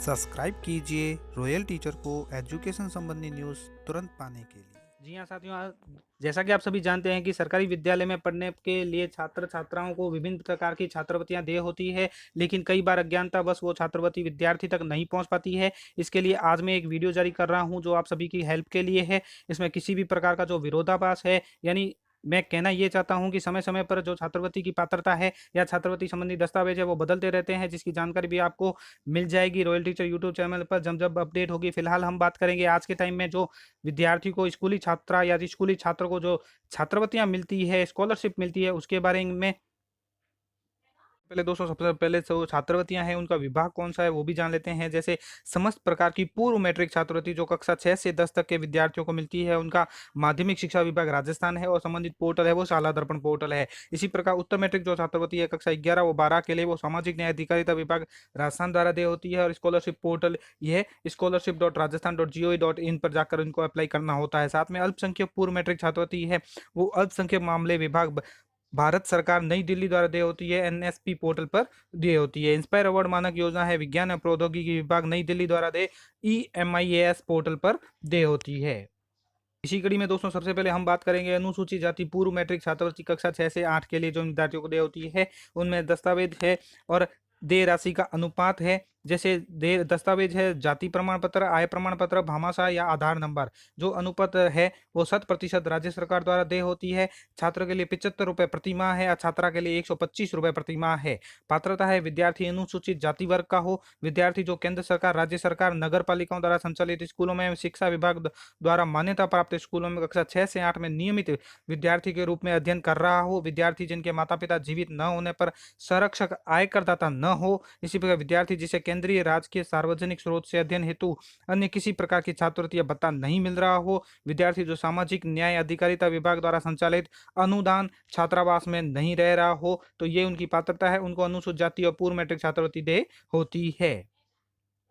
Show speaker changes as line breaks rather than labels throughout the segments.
Subscribe कीजिए royal teacher को education संबंधी न्यूज़ तुरंत पाने के लिए।
जी हाँ साथियों, जैसा कि आप सभी जानते हैं कि सरकारी विद्यालय में पढ़ने के लिए छात्र छात्राओं को विभिन्न प्रकार की छात्रवृत्तियां देय होती है, लेकिन कई बार अज्ञानतावश वो छात्रवृत्ति विद्यार्थी तक नहीं पहुंच पाती है। इसके लिए आज मैं एक वीडियो जारी कर रहा हूं जो आप सभी की हेल्प के लिए है। इसमें किसी भी प्रकार का जो विरोधाभास है, यानी मैं कहना ये चाहता हूं कि समय समय पर जो छात्रवृत्ति की पात्रता है या छात्रवृत्ति संबंधी दस्तावेज है वो बदलते रहते हैं, जिसकी जानकारी भी आपको मिल जाएगी रॉयल टीचर यूट्यूब चैनल पर जब जब अपडेट होगी। फिलहाल हम बात करेंगे आज के टाइम में जो विद्यार्थी को स्कूली छात्रा या स्कूली छात्र को जो छात्रवृत्तियां मिलती है, स्कॉलरशिप मिलती है, उसके बारे में पहले दोस्तों सबसे पहले जो छात्रवृत्तियां हैं उनका विभाग कौन सा है वो भी जान लेते हैं। जैसे समस्त प्रकार की पूर्व मैट्रिक छात्रवृत्ति जो कक्षा 6 से 10 तक के विद्यार्थियों को मिलती है, उनका माध्यमिक शिक्षा विभाग राजस्थान है और संबंधित पोर्टल है वो शाला दर्पण पोर्टल है। इसी प्रकार उत्तर मैट्रिक जो छात्रवृत्ति है कक्षा 11 व 12 के लिए वो सामाजिक न्याय अधिकारिता विभाग राजस्थान द्वारा देय होती है। और स्कॉलरशिप पोर्टल यह scholarship.rajasthan.go.in पर जाकर इनको अप्लाई करना होता है। साथ में अल्पसंख्यक पूर्व मैट्रिक छात्रवृत्ति है वो अल्पसंख्यक मामले विभाग भारत सरकार नई दिल्ली द्वारा देय होती है, एनएसपी पोर्टल पर देय होती है। इंस्पायर अवार्ड मानक योजना है विज्ञान और प्रौद्योगिकी विभाग नई दिल्ली द्वारा देय ईएमआईएएस पोर्टल पर देय होती है। इसी कड़ी में दोस्तों सबसे पहले हम बात करेंगे अनुसूचित जाति पूर्व मैट्रिक छात्रवृत्ति कक्षा 6 से 8 के लिए जो विद्यार्थियों को देय होती है, उनमें दस्तावेज है और देय राशि का अनुपात है। जैसे देय दस्तावेज है जाति प्रमाण पत्र, आय प्रमाण पत्र, भामाशाह या आधार नंबर। जो अनुपात है वो 100% राज्य सरकार द्वारा देय होती है। छात्र के लिए 75 रुपये प्रति माह है और छात्रा के लिए 125 रुपये प्रति माह है। पात्रता है विद्यार्थी अनुसूचित जाति वर्ग का हो, विद्यार्थी जो केंद्र सरकार, राज्य सरकार, नगर पालिकाओं द्वारा संचालित स्कूलों में शिक्षा विभाग द्वारा मान्यता प्राप्त स्कूलों में कक्षा 6 से 8 में नियमित विद्यार्थी के रूप में अध्ययन कर रहा हो, विद्यार्थी जिनके माता पिता जीवित न होने पर संरक्षक आयकरदाता न हो। इसी प्रकार विद्यार्थी जिसे केंद्रीय राजकीय सार्वजनिक स्रोत से अध्ययन हेतु अन्य किसी प्रकार की छात्रवृत्ति या भत्ता नहीं मिल रहा हो, विद्यार्थी जो सामाजिक न्याय अधिकारिता विभाग द्वारा संचालित अनुदान छात्रावास में नहीं रह रहा हो, तो ये उनकी पात्रता है, उनको अनुसूचित जाति और पूर्व मैट्रिक छात्रवृत्ति देय होती है।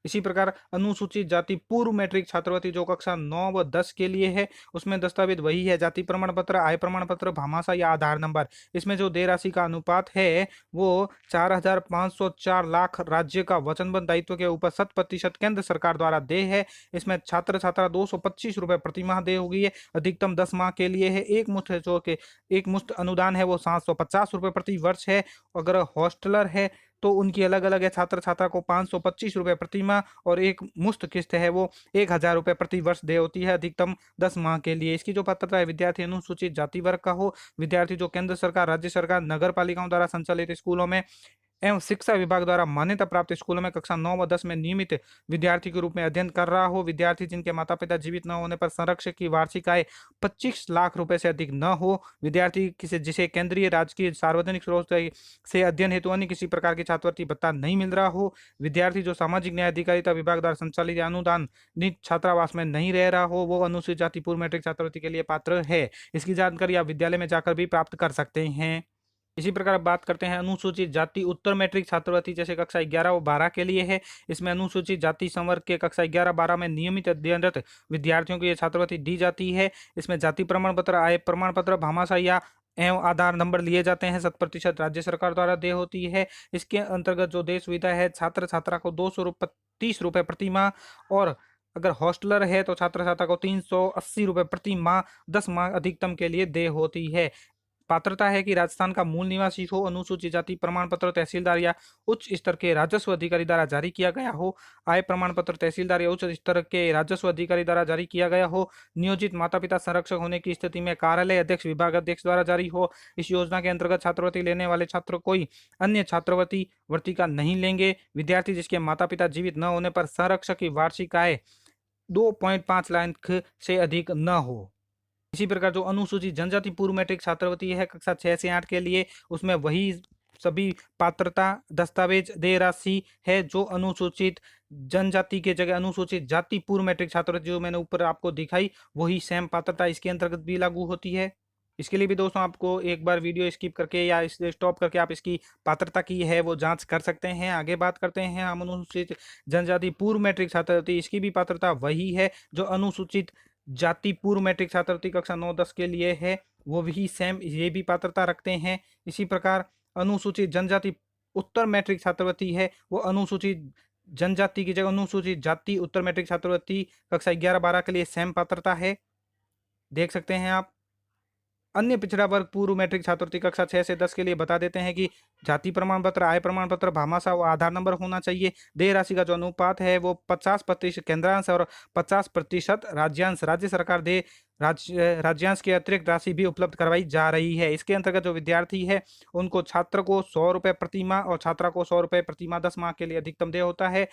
इसी प्रकार अनुसूचित जाति पूर्व मैट्रिक छात्रवृत्ति जो कक्षा 9 व 10 के लिए है, उसमें दस्तावेज वही है जाति प्रमाण पत्र, आय प्रमाण पत्र, भामाशाह या आधार नंबर। इसमें जो देय राशि का अनुपात है वो 4,504 लाख राज्य का वचनबद्ध दायित्व के ऊपर 100% केंद्र सरकार द्वारा देय है। इसमें छात्र छात्रा 225 रुपये प्रति माह देय होगी है, अधिकतम 10 माह के लिए है। एक मुश्त अनुदान है वो 750 रुपये प्रति वर्ष है। अगर हॉस्टलर है तो उनकी अलग अलग है, छात्र छात्रा को 525 रुपये प्रति माह और एक मुफ्त किस्त है वो 1,000 रुपये प्रति वर्ष देय होती है, अधिकतम 10 माह के लिए। इसकी जो पात्रता है विद्यार्थी अनुसूचित जाति वर्ग का हो, विद्यार्थी जो केंद्र सरकार, राज्य सरकार, नगर पालिकाओं द्वारा संचालित स्कूलों में एवं शिक्षा विभाग द्वारा मान्यता प्राप्त स्कूलों में कक्षा 9 व 10 में नियमित विद्यार्थी के रूप में अध्ययन कर रहा हो, विद्यार्थी जिनके माता पिता जीवित न होने पर संरक्षक की वार्षिक आय 25 लाख रुपए से अधिक न हो, विद्यार्थी जिसे केंद्रीय राजकीय सार्वजनिक स्रोत से अध्ययन हेतु अन्य किसी प्रकार की छात्रवृत्ति भत्ता नहीं मिल रहा हो, विद्यार्थी जो सामाजिक न्याय अधिकारिता विभाग द्वारा संचालित अनुदान छात्रावास में नहीं रह रहा हो, वो अनुसूचित जाति पूर्व मैट्रिक छात्रवृत्ति के लिए पात्र है। इसकी जानकारी आप विद्यालय में जाकर भी प्राप्त कर सकते हैं। इसी प्रकार बात करते हैं अनुसूचित जाति उत्तर मैट्रिक छात्रवृत्ति जैसे कक्षा 11 व 12 के लिए है। इसमें अनुसूचित जाति संवर्ग के कक्षा 11-12 में नियमित अध्ययनरत विद्यार्थियों को यह छात्रवृत्ति दी जाती है। इसमें जाति प्रमाण पत्र, आय प्रमाण पत्र, भामाशाह या एवं आधार नंबर लिए जाते हैं। 100% राज्य सरकार द्वारा देय होती है। इसके अंतर्गत जो देय सुविधा है छात्र छात्रा को 230 रुपये प्रति माह और अगर हॉस्टलर है तो छात्र छात्रा को 380 रुपये प्रति माह 10 माह अधिकतम के लिए देय होती है। पात्रता है कि राजस्थान का मूल निवासी हो, अनुसूचित जाति प्रमाण पत्र तहसीलदार या उच्च स्तर के राजस्व अधिकारी द्वारा जारी किया गया हो, आय प्रमाण पत्र तहसीलदार या उच्च स्तर के राजस्व अधिकारी द्वारा जारी किया गया हो, नियोजित माता पिता संरक्षक होने की स्थिति में कार्यालय अध्यक्ष विभाग अध्यक्ष द्वारा जारी हो। इस योजना के अंतर्गत छात्रवृत्ति लेने वाले छात्र कोई अन्य छात्रवृत्ति का नहीं लेंगे। विद्यार्थी जिसके माता पिता जीवित न होने पर संरक्षक की वार्षिक आय 2.5 लाख से अधिक न हो। इसी प्रकार जो अनुसूचित जनजाति पूर्व मैट्रिक छात्रवृत्ति है कक्षा 6 से 8 के लिए, उसमें वही सभी पात्रता दस्तावेज देय राशि है जो अनुसूचित जनजाति के जगह अनुसूचित जाति पूर्व मैट्रिक छात्रवृत्ति जो मैंने ऊपर आपको दिखाई, वही सेम पात्रता इसके अंतर्गत भी लागू होती है। इसके लिए भी दोस्तों आपको एक बार वीडियो स्किप करके या इस स्टॉप करके आप इसकी पात्रता की है वो जांच कर सकते हैं। आगे बात करते हैं हम अनुसूचित जनजाति पूर्व मैट्रिक छात्रवृत्ति। इसकी भी पात्रता वही है जो अनुसूचित जाति पूर्व मैट्रिक छात्रवृत्ति कक्षा 9-10 के लिए है, वो भी सेम ये भी पात्रता रखते हैं। इसी प्रकार अनुसूचित जनजाति उत्तर मैट्रिक छात्रवृत्ति है वो अनुसूचित जनजाति की जगह अनुसूचित जाति उत्तर मैट्रिक छात्रवृत्ति कक्षा 11-12 के लिए सेम पात्रता है, देख सकते हैं आप। अन्य पिछड़ा वर्ग पूर्व मैट्रिक छात्रवृत्ति कक्षा 6 से 10 के लिए बता देते हैं कि जाति प्रमाण पत्र, आय प्रमाण पत्र, भामाशाह व आधार नंबर होना चाहिए। देय राशि का जो अनुपात है वो 50% केंद्रांश और 50% राज्यांश, राज्य सरकार दे राज्यांश के अतिरिक्त राशि भी उपलब्ध करवाई जा रही है। इसके अंतर्गत जो विद्यार्थी है उनको छात्र को 100 रुपये प्रति माह और छात्रा को 100 रुपये प्रति माह 10 माह के लिए अधिकतम देय होता है।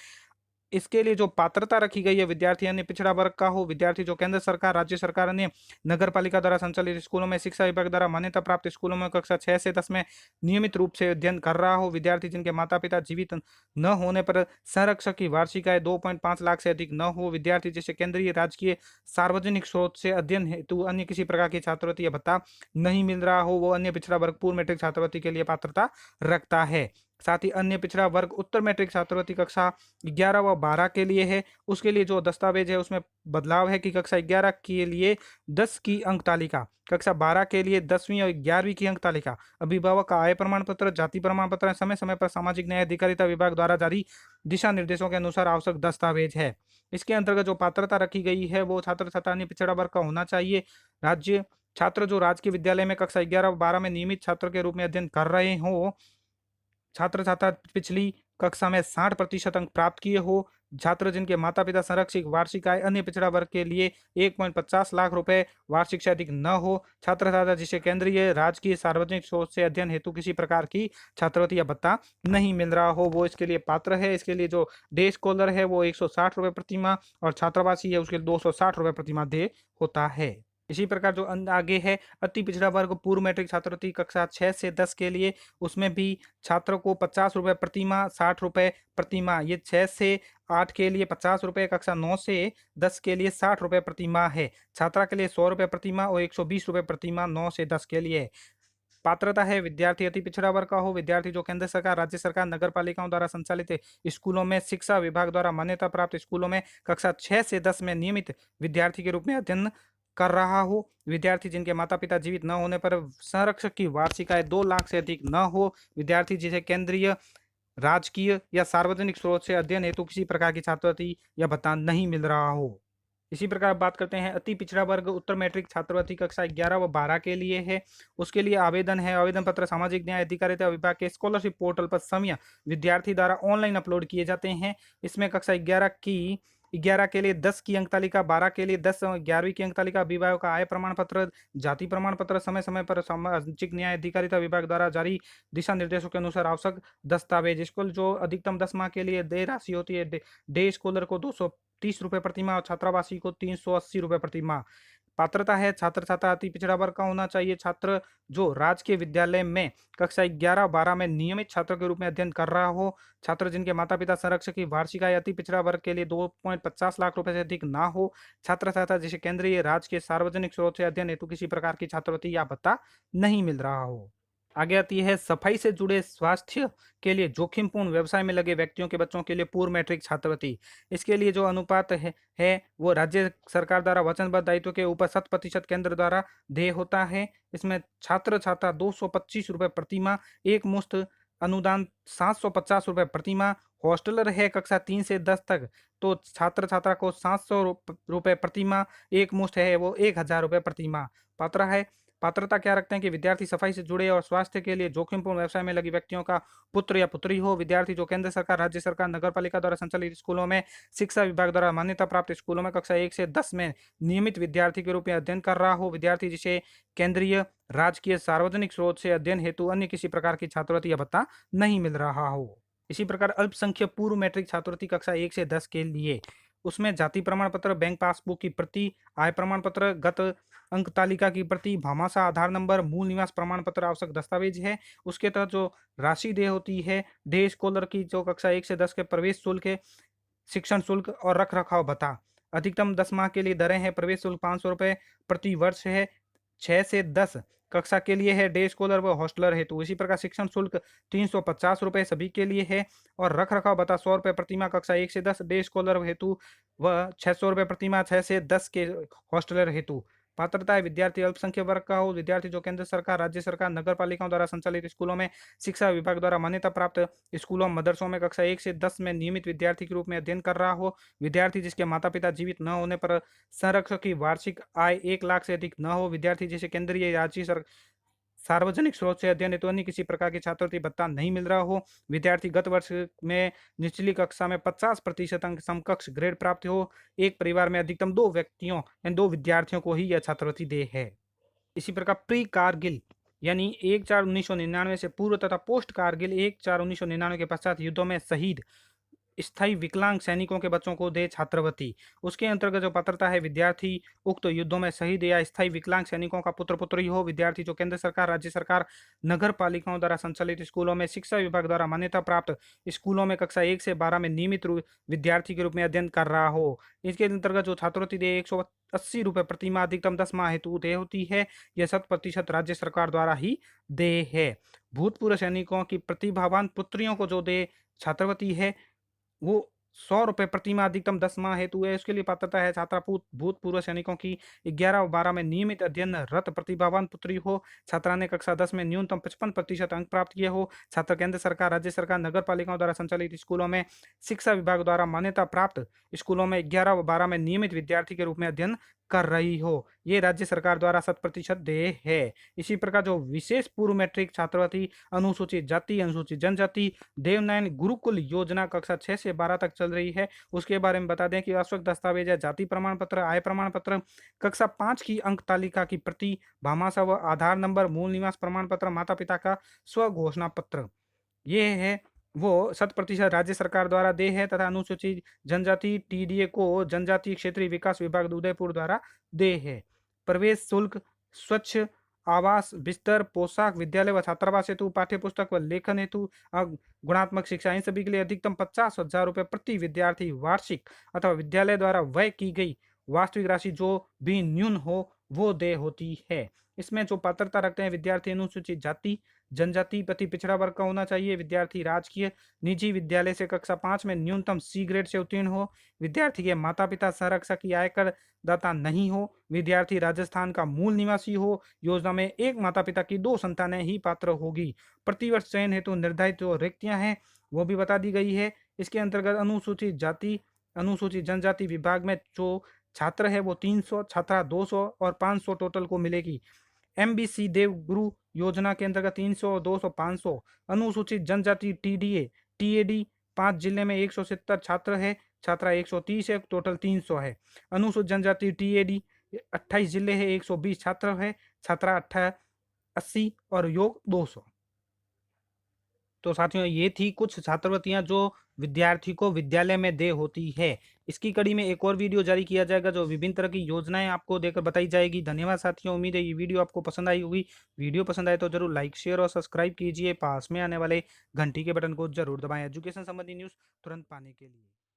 इसके लिए जो पात्रता रखी गई है विद्यार्थी अन्य पिछड़ा वर्ग का हो, विद्यार्थी जो केंद्र सरकार, राज्य सरकार, अन्य नगर पालिका द्वारा संचालित स्कूलों में, शिक्षा विभाग द्वारा मान्यता प्राप्त स्कूलों में कक्षा 6 से 10 में नियमित रूप से अध्ययन कर रहा हो, विद्यार्थी जिनके माता पिता जीवित न होने पर संरक्षक की वार्षिक आय 2.5 लाख से अधिक न हो, विद्यार्थी जिसे केंद्रीय राजकीय सार्वजनिक स्रोत से अध्ययन हेतु अन्य किसी प्रकार की छात्रवृत्ति या भत्ता नहीं मिल रहा हो, वो अन्य पिछड़ा वर्ग पूर्व मैट्रिक छात्रवृत्ति के लिए पात्रता रखता है। साथ ही अन्य पिछड़ा वर्ग उत्तर मैट्रिक छात्रवृत्ति कक्षा 11 व 12 के लिए है। उसके लिए जो दस्तावेज है उसमें बदलाव है कि कक्षा 11 के लिए 10 की अंक तालिका, कक्षा 12 के लिए 10वीं और 11वीं की अंक तालिका, अभिभावक का आय प्रमाण पत्र, जाति प्रमाण पत्र समय समय पर सामाजिक न्याय अधिकारिता विभाग द्वारा जारी दिशा निर्देशों के अनुसार आवश्यक दस्तावेज है। इसके अंतर्गत जो पात्रता रखी गई है वो छात्र छात्रा अन्य पिछड़ा वर्ग का होना चाहिए। राज्य छात्र जो राजकीय विद्यालय में कक्षा 11 व 12 में नियमित छात्र के रूप में अध्ययन कर रहे हो, छात्र छात्रा पिछली कक्षा में 60% अंक प्राप्त किए हो, छात्र जिनके माता पिता संरक्षित वार्षिक आय अन्य पिछड़ा वर्ग के लिए 1.50 लाख रुपए वार्षिक से अधिक न हो, छात्र छात्रा जिसे केंद्रीय राजकीय सार्वजनिक स्रोत से अध्ययन हेतु किसी प्रकार की छात्रवृत्ति या भत्ता नहीं मिल रहा हो, वो इसके लिए पात्र है। इसके लिए जो डे स्कॉलर है वो 160 रुपये प्रति माह और छात्रावासी है उसके लिए 260 रुपये प्रति माह देय होता है। इसी प्रकार जो आगे है अति पिछड़ा वर्ग पूर्व मैट्रिक छात्रवृत्ति कक्षा 6 से 10 के लिए, उसमें भी छात्र को 50 रुपये प्रति माह, 60 रुपये प्रति माह, ये 6 से 8 के लिए 50 रुपये, कक्षा 9 से 10 के लिए 60 रुपये प्रति माह है। छात्रा के लिए 100 रुपये प्रति माह और 120 रुपये प्रति माह 9 से 10 के लिए। पात्रता है विद्यार्थी अति पिछड़ा वर्ग का हो, विद्यार्थी जो केंद्र सरकार, राज्य सरकार, नगर पालिकाओं द्वारा संचालित स्कूलों में, शिक्षा विभाग द्वारा मान्यता प्राप्त स्कूलों में कक्षा 6 से 10 में नियमित विद्यार्थी के रूप में अध्ययन कर रहा हो, विद्यार्थी जिनके माता पिता जीवित न होने पर संरक्षक की वार्षिक आय 2 लाख से अधिक न हो, विद्यार्थी जिसे केंद्रीय राजकीय या सार्वजनिक स्रोत से अध्ययन हेतु किसी प्रकार की छात्रवृत्ति या भत्ता नहीं मिल रहा हो। इसी प्रकार बात करते हैं अति पिछड़ा वर्ग उत्तर मैट्रिक छात्रवृत्ति कक्षा 11 व 12 के लिए है। उसके लिए आवेदन है, आवेदन पत्र सामाजिक न्याय अधिकारिता विभाग के स्कॉलरशिप पोर्टल पर समय विद्यार्थी द्वारा ऑनलाइन अपलोड किए जाते हैं। इसमें कक्षा 11 के लिए 10 की अंक तालिका, 12 के लिए 10 और 11वीं की अंक तालिका, अभिभावक का आय प्रमाण पत्र, जाति प्रमाण पत्र समय समय पर सामाजिक न्याय अधिकारिता विभाग द्वारा जारी दिशा निर्देशों के अनुसार आवश्यक दस्तावेज। स्कूल जो अधिकतम 10 माह के लिए देय राशि होती है, डे स्कॉलर को 230 रुपये प्रति माह और छात्रावासी को 380 रुपये प्रति माह। पात्रता है छात्र छात्रा अति पिछड़ा वर्ग का होना चाहिए। छात्र जो राजकीय विद्यालय में कक्षा 11-12 में नियमित छात्र के रूप में अध्ययन कर रहा हो, छात्र जिनके माता पिता संरक्षक की वार्षिक आय अति पिछड़ा वर्ग के लिए 2.50 लाख रुपए से अधिक ना हो, छात्र छात्रा जिसे केंद्रीय राजकीय सार्वजनिक स्रोत से अध्ययन हेतु किसी प्रकार की छात्रवृत्ति या भत्ता नहीं मिल रहा हो। आगे आती है सफाई से जुड़े स्वास्थ्य के लिए जोखिमपूर्ण व्यवसाय में लगे व्यक्तियों के बच्चों के लिए पूर्व मैट्रिक छात्रवृत्ति। इसके लिए जो अनुपात है वो राज्य सरकार द्वारा वचनबद्ध दायित्व के ऊपर 100% केंद्र द्वारा देय होता है। इसमें छात्र छात्रा 225 रुपये प्रति माह, एक मुश्त अनुदान 750 रुपये प्रति माह, हॉस्टलर है कक्षा 3 से 10 तक तो छात्र छात्रा को 700 रुपये प्रति माह, एक मुश्त है वो 1000 रुपये प्रति माह। पात्रता क्या रखते हैं कि विद्यार्थी सफाई से जुड़े और स्वास्थ्य के लिए जोखिमपूर्ण व्यवसाय में लगी व्यक्तियों का पुत्र या पुत्री हो, विद्यार्थी जो केंद्र सरकार, राज्य सरकार, नगर पालिका द्वारा संचालित स्कूलों में, शिक्षा विभाग द्वारा मान्यता प्राप्त स्कूलों में कक्षा 1 से 10 में नियमित विद्यार्थी के रूप में अध्ययन कर रहा हो, विद्यार्थी जिसे केंद्रीय राजकीय सार्वजनिक स्रोत से अध्ययन हेतु अन्य किसी प्रकार की छात्रवृत्ति या भत्ता नहीं मिल रहा हो। इसी प्रकार अल्पसंख्यक पूर्व मैट्रिक छात्रवृत्ति कक्षा 1 से 10 के लिए, उसमें जाति प्रमाण पत्र, बैंक पासबुक की प्रति, आय प्रमाण पत्र, गत अंक तालिका की प्रति, भामाशाह आधार नंबर, मूल निवास प्रमाण पत्र आवश्यक दस्तावेज है। उसके तहत जो राशि देय होती है, डे स्कॉलर की जो कक्षा 1 से 10 के प्रवेश शुल्क है, शिक्षण शुल्क और रख रखाव भत्ता, अधिकतम 10 माह के लिए दरें हैं। प्रवेश शुल्क 500 रुपये प्रति वर्ष है। 6 से 10 कक्षा के लिए है, डे स्कॉलर व हॉस्टलर हेतु। इसी प्रकार शिक्षण शुल्क 350 रुपये सभी के लिए है और रख रखाव भत्ता 100 रुपये प्रति माह कक्षा 1 से 10 डे स्कॉलर हेतु व 600 रुपये प्रति माह 6 से 10 के हॉस्टलर हेतु। पात्रता है विद्यार्थी अल्पसंख्यक वर्ग का हो, विद्यार्थी जो केंद्र सरकार, राज्य सरकार, नगर पालिकाओं द्वारा संचालित स्कूलों में शिक्षा विभाग द्वारा मान्यता प्राप्त स्कूलों मदरसों में कक्षा 1 से 10 में नियमित विद्यार्थी के रूप में अध्ययन कर रहा हो, विद्यार्थी जिसके माता पिता जीवित न होने पर संरक्षक की वार्षिक आय 1 लाख से अधिक न हो, विद्यार्थी जिसे केंद्रीय राज्य सार्वजनिक स्रोत से अध्ययन हेतु अन्य किसी प्रकार की छात्रवृत्ति भत्ता नहीं मिल रहा हो, विद्यार्थी गत वर्ष में निचली कक्षा में 50% अंक समकक्ष ग्रेड प्राप्त हो, एक परिवार में अधिकतम 2 व्यक्तियों यानी 2 विद्यार्थियों को ही यह छात्रवृत्ति दे है। इसी प्रकार प्री कारगिल यानी 1/4/1999 से पूर्व तथा पोस्ट कारगिल 1/4/1999 के पश्चात युद्धों में शहीद स्थायी विकलांग सैनिकों के बच्चों को दे छात्रवृत्ति। उसके अंतर्गत जो पात्रता है विद्यार्थी उक्त युद्धों में शहीद या स्थायी विकलांग सैनिकों का पुत्र पुत्री हो, विद्यार्थी जो केंद्र सरकार, राज्य सरकार, नगर पालिकाओं द्वारा संचालित स्कूलों में शिक्षा विभाग द्वारा मान्यता प्राप्त स्कूलों में कक्षा 1 से 12 में नियमित विद्यार्थी के रूप में अध्ययन कर रहा हो। इसके अंतर्गत जो छात्रवृत्ति दे 180 रुपये प्रति माह अधिकतम 10 माह हेतु दे होती है, यह 100% राज्य सरकार द्वारा ही दे है। भूतपूर्व सैनिकों की प्रतिभावान पुत्रियों को जो दे छात्रवृत्ति है वो 100 रुपये प्रति माह अधिकतम 10 माह हेतु है। उसके लिए पात्रता है छात्रा भूतपूर्व सैनिकों की 11 व 12 में नियमित अध्ययनरत प्रतिभावान पुत्री हो, छात्रा ने कक्षा 10 में न्यूनतम 55% अंक प्राप्त किए हो, छात्र केंद्र सरकार, राज्य सरकार, नगर पालिकाओं द्वारा संचालित स्कूलों में शिक्षा विभाग द्वारा मान्यता प्राप्त स्कूलों में 11 व 12 में नियमित विद्यार्थी के रूप में अध्ययन कर रही हो, ये राज्य सरकार द्वारा 100% दे है। इसी प्रकार जो विशेष पूर्व मैट्रिक छात्रवृत्ति अनुसूचित जाति, अनुसूचित जनजाति, देवनयन गुरुकुल योजना कक्षा 6 से 12 तक चल रही है। उसके बारे में बता दें कि आवश्यक दस्तावेज है जाति प्रमाण पत्र, आय प्रमाण पत्र, कक्षा 5 की अंक तालिका की प्रति, भामाशाह व आधार नंबर, मूल निवास प्रमाण पत्र, माता पिता का स्व घोषणा पत्र, ये है वो 100% राज्य सरकार द्वारा दे है तथा अनुसूचित जनजाति टीडीए को जनजातीय क्षेत्रीय विकास विभाग उदयपुर द्वारा दे है। प्रवेश शुल्क, स्वच्छ आवास, बिस्तर, पोशाक, विद्यालय व छात्रावास हेतु, पाठ्य पुस्तक व लेखन हेतु, गुणात्मक शिक्षा, इन सभी के लिए अधिकतम 50,000 रुपये प्रति विद्यार्थी वार्षिक अथवा विद्यालय द्वारा व्यय की गई वास्तविक राशि जो भी न्यून हो वो दे होती है। इसमें जो पात्रता रखते हैं विद्यार्थी अनुसूचित जाति जनजाति अति पिछड़ा वर्ग का होना चाहिए, विद्यार्थी राजकीय निजी विद्यालय से कक्षा 5 में न्यूनतम C ग्रेड से उत्तीर्ण हो, विद्यार्थी के माता पिता संरक्षक की आयकर दाता नहीं हो, विद्यार्थी राजस्थान का मूल निवासी हो, योजना में एक माता पिता की 2 संतानें ही पात्र होगी। प्रतिवर्ष चयन हेतु निर्धारित जो रिक्तियां हैं वो भी बता दी गई है। इसके अंतर्गत अनुसूचित जाति अनुसूचित जनजाति विभाग में जो छात्र है वो 300, छात्रा 200 और 500 टोटल को मिलेगी। MBC देवगुरु योजना के अंतर्गत 300, 200, 500। अनुसूचित जनजाति TDA TAD 5 जिले में 170 छात्र है, छात्रा 130 है, टोटल 300 है। अनुसूचित जनजाति TAD 28 जिले है, 120 छात्र है, छात्रा 80 और योग 200। तो साथियों ये थी कुछ छात्रवृत्तियां जो विद्यार्थी को विद्यालय में दे होती है। इसकी कड़ी में एक और वीडियो जारी किया जाएगा जो विभिन्न तरह की योजनाएं आपको देकर बताई जाएगी। धन्यवाद साथियों, उम्मीद है ये वीडियो आपको पसंद आई होगी। वीडियो पसंद आए तो जरूर लाइक शेयर और सब्सक्राइब कीजिए, पास में आने वाले घंटी के बटन को जरूर दबाएं एजुकेशन संबंधी न्यूज़ तुरंत पाने के लिए।